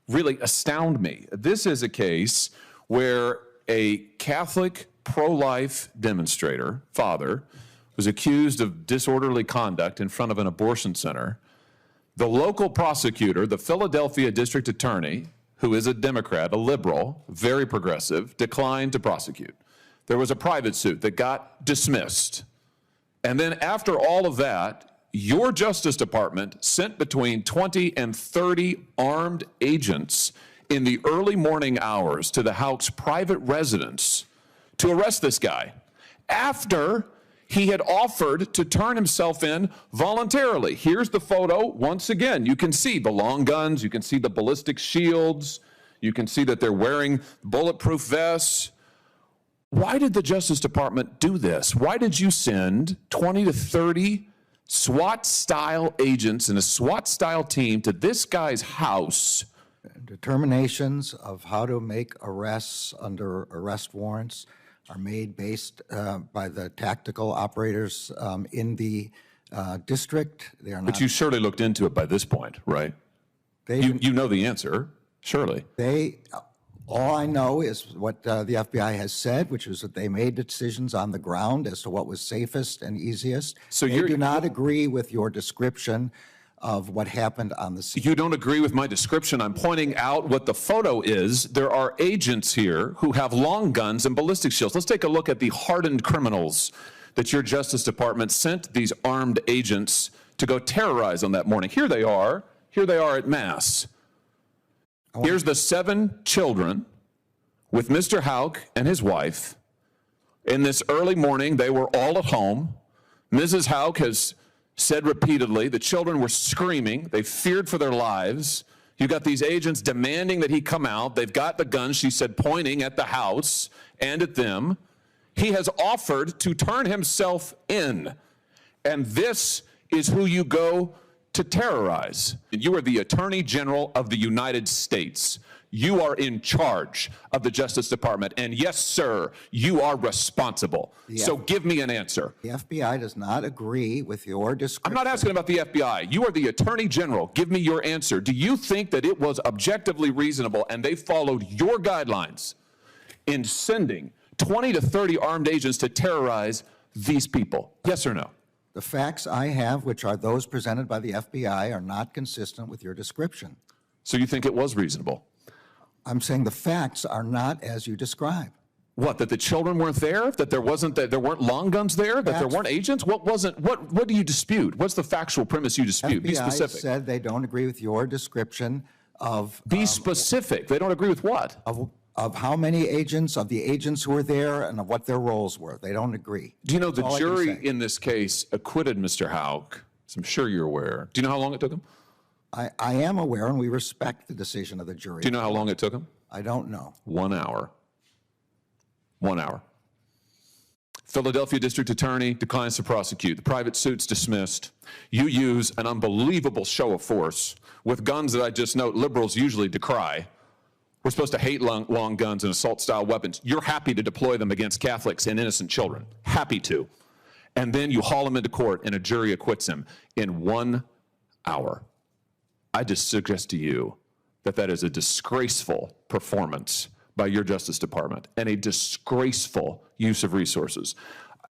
really astound me. This is a case where a Catholic pro-life demonstrator, father, was accused of disorderly conduct in front of an abortion center. The local prosecutor, the Philadelphia district attorney, who is a Democrat, a liberal, very progressive, declined to prosecute. There was a private suit that got dismissed. And then after all of that, your Justice Department sent between 20 and 30 armed agents in the early morning hours to the Houck's private residence to arrest this guy after he had offered to turn himself in voluntarily. Here's the photo. Once again, you can see the long guns, you can see the ballistic shields, you can see that they're wearing bulletproof vests. Why did the Justice Department do this? Why did you send 20 to 30 SWAT-style agents and a SWAT-style team to this guy's house? Determinations of how to make arrests under arrest warrants are made based by the tactical operators in the district. They are not. But you surely looked into it by this point, right? You know the answer, surely. All I know is what the FBI has said, which is that they made decisions on the ground as to what was safest and easiest. So they do not agree with your description of what happened on the scene. You don't agree with my description. I'm pointing out what the photo is. There are agents here who have long guns and ballistic shields. Let's take a look at the hardened criminals that your Justice Department sent these armed agents to go terrorize on that morning. Here they are. Here they are at Mass. Here's the 7 children with Mr. Houck and his wife. In this early morning, they were all at home. Mrs. Houck has said repeatedly the children were screaming. They feared for their lives. You got these agents demanding that he come out. They've got the guns, she said, pointing at the house and at them. He has offered to turn himself in. And this is who you go to terrorize. You are the Attorney General of the United States. You are in charge of the Justice Department. And yes, sir, you are responsible. So give me an answer. The FBI does not agree with your description. I'm not asking about the FBI. You are the Attorney General. Give me your answer. Do you think that it was objectively reasonable and they followed your guidelines in sending 20 to 30 armed agents to terrorize these people? Yes or no? The facts I have, which are those presented by the FBI, are not consistent with your description. So you think it was reasonable? I'm saying the facts are not as you describe. What, that the children weren't there? That there weren't long guns there? That there weren't agents? What do you dispute? What's the factual premise you dispute? FBI Be specific. Said they don't agree with your description of... Be specific. They don't agree with what? Of how many agents, of the agents who were there, and of what their roles were. They don't agree. Do you know the jury in this case acquitted Mr. Houck? I'm sure you're aware. Do you know how long it took him? I am aware, and we respect the decision of the jury. Do you know how long it took him? I don't know. 1 hour. 1 hour. Philadelphia District Attorney declines to prosecute. The private suit's dismissed. You use an unbelievable show of force with guns that I just note liberals usually decry. We're supposed to hate long guns and assault-style weapons. You're happy to deploy them against Catholics and innocent children. Happy to. And then you haul him into court and a jury acquits him in 1 hour. I just suggest to you that that is a disgraceful performance by your Justice Department and a disgraceful use of resources.